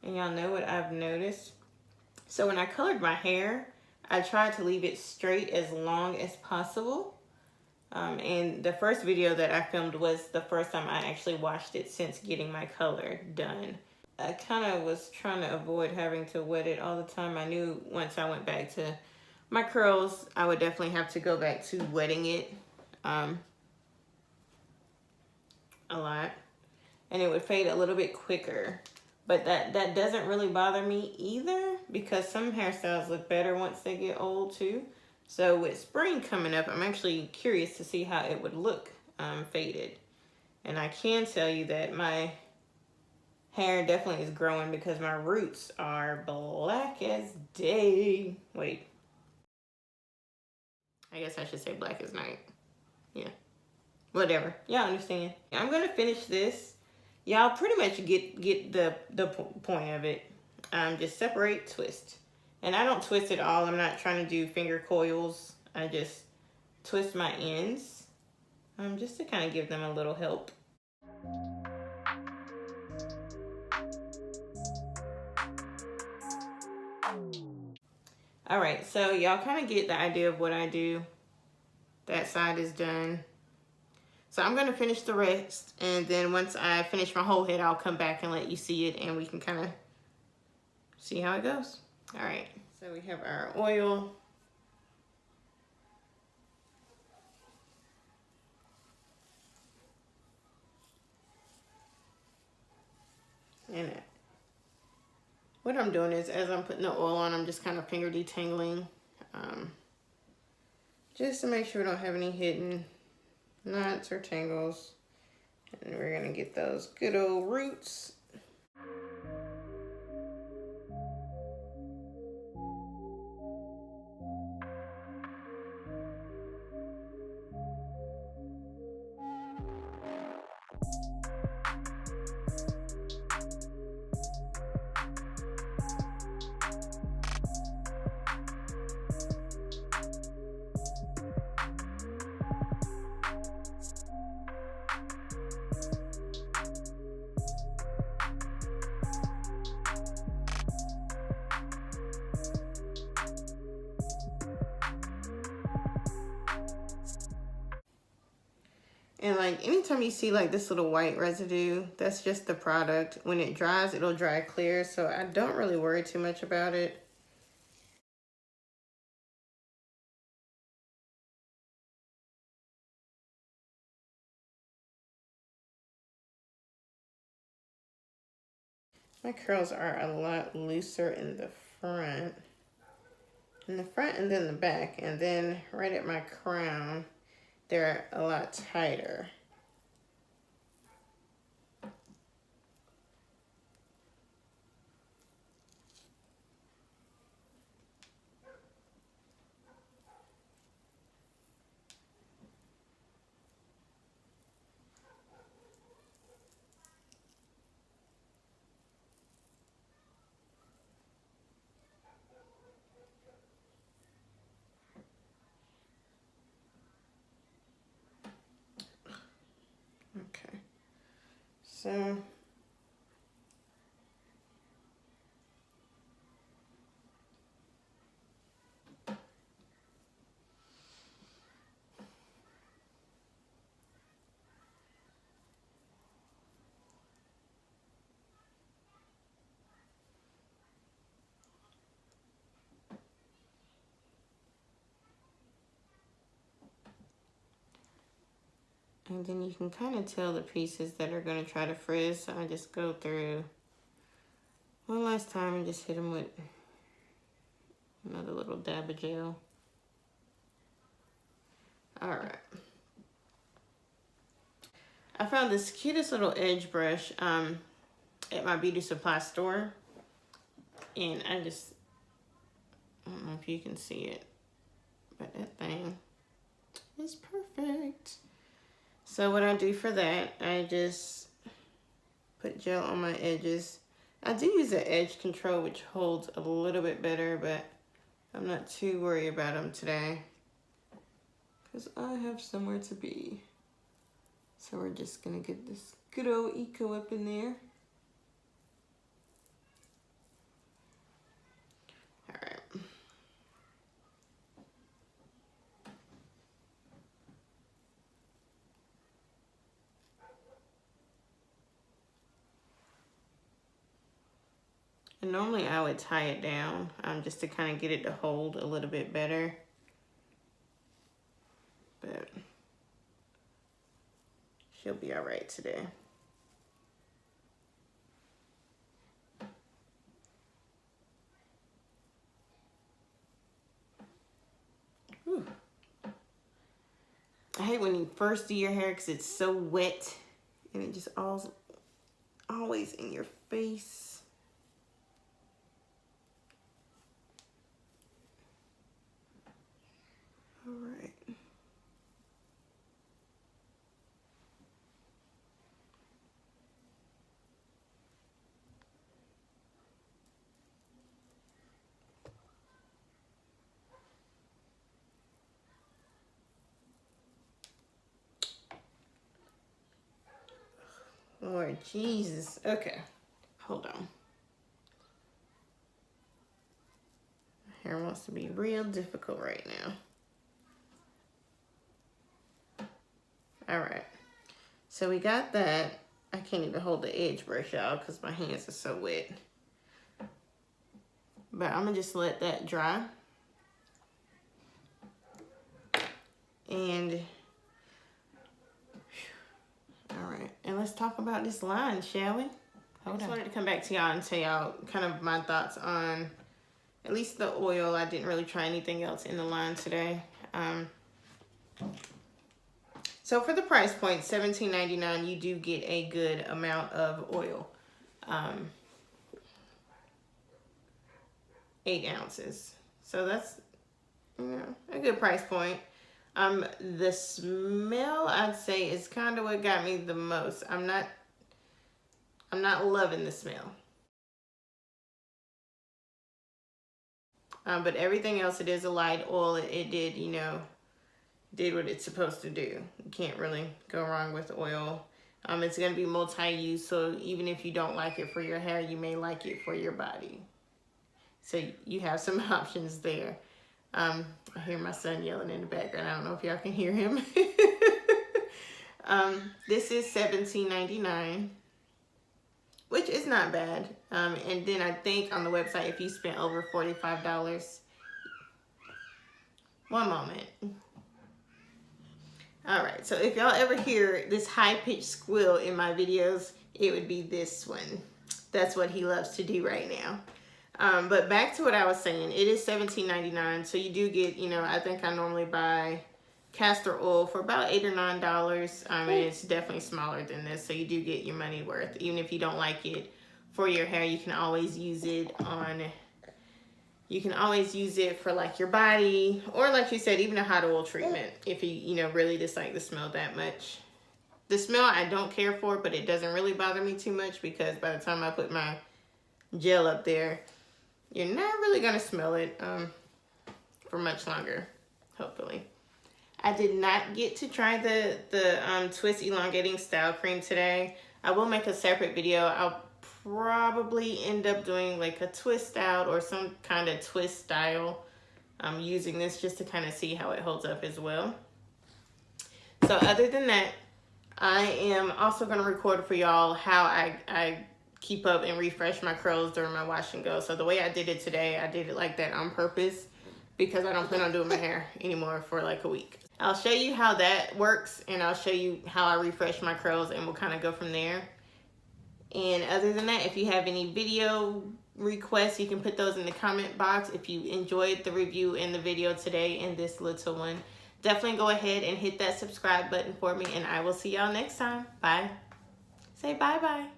And y'all know what I've noticed? So when I colored my hair, I tried to leave it straight as long as possible. And the first video that I filmed was the first time I actually washed it since getting my color done. I kind of was trying to avoid having to wet it all the time. I knew once I went back to my curls, I would definitely have to go back to wetting it a lot. And it would fade a little bit quicker. But that doesn't really bother me either, because some hairstyles look better once they get old too. So with spring coming up, I'm actually curious to see how it would look faded. And I can tell you that my hair definitely is growing because my roots are black as day. Wait. I guess I should say black as night. Yeah. Whatever. Y'all understand. I'm going to finish this. Y'all pretty much get the point of it. Just separate, twist. And I don't twist it all. I'm not trying to do finger coils. I just twist my ends just to kind of give them a little help. All right, so y'all kind of get the idea of what I do. That side is done. So I'm gonna finish the rest, and then once I finish my whole head, I'll come back and let you see it, and we can kind of see how it goes. All right, so we have our oil. And what I'm doing is, as I'm putting the oil on, I'm just kind of finger detangling, just to make sure we don't have any hidden knots or tangles. And we're gonna get those good old roots. And like anytime you see like this little white residue, that's just the product. When it dries, it'll dry clear, so I don't really worry too much about it. My curls are a lot looser in the front. In the front and then the back, and then right at my crown, they're a lot tighter. Okay, so and then you can kind of tell the pieces that are going to try to frizz. So I just go through one last time and just hit them with another little dab of gel. All right. I found this cutest little edge brush at my beauty supply store. And I don't know if you can see it, but that thing is perfect. So what I do for that, I just put gel on my edges. I do use an edge control, which holds a little bit better, but I'm not too worried about them today because I have somewhere to be. So we're just gonna get this good old Eco up in there. And normally I would tie it down just to kind of get it to hold a little bit better. But she'll be all right today. Whew. I hate when you first do your hair because it's so wet and it just always in your face. All right. Lord Jesus. Okay. Hold on. My hair wants to be real difficult right now. All right. So we got that. I can't even hold the edge brush out because my hands are so wet. But I'm going to just let that dry. And, all right. And let's talk about this line, shall we? I just wanted to come back to y'all and tell y'all kind of my thoughts on at least the oil. I didn't really try anything else in the line today. So for the price point, $17.99, you do get a good amount of oil. 8 ounces. So that's, you know, a good price point. The smell, I'd say, is kind of what got me the most. I'm not loving the smell. But everything else, it is a light oil. It did, you know, did what it's supposed to do. You can't really go wrong with oil. It's going to be multi-use, so even if you don't like it for your hair, you may like it for your body. So you have some options there. I hear my son yelling in the background. I don't know if y'all can hear him. This is $17.99, which is not bad. And then I think on the website, if you spent over $45, one moment. All right, so if y'all ever hear this high-pitched squeal in my videos, it would be this one. That's what he loves to do right now. But back to what I was saying, it is $17.99, so you do get, you know, I think I normally buy castor oil for about $8 or $9, and it's definitely smaller than this, so you do get your money worth. Even if you don't like it for your hair, you can always use it on, you can always use it for like your body, or like you said, even a hot oil treatment, if you know, really dislike the smell that much. The smell I don't care for, but it doesn't really bother me too much because by the time I put my gel up there, you're not really gonna smell it for much longer, hopefully. I did not get to try the Twist Elongating Style Cream today. I will make a separate video. I'll probably end up doing like a twist out or some kind of twist style. I'm using this just to kind of see how it holds up as well. So other than that, I am also gonna record for y'all how I keep up and refresh my curls during my wash and go. So the way I did it today, I did it like that on purpose because I don't plan on doing my hair anymore for like a week. I'll show you how that works and I'll show you how I refresh my curls and we'll kind of go from there. And other than that, if you have any video requests, you can put those in the comment box. If you enjoyed the review and the video today and this little one, definitely go ahead and hit that subscribe button for me and I will see y'all next time. Bye. Say bye-bye.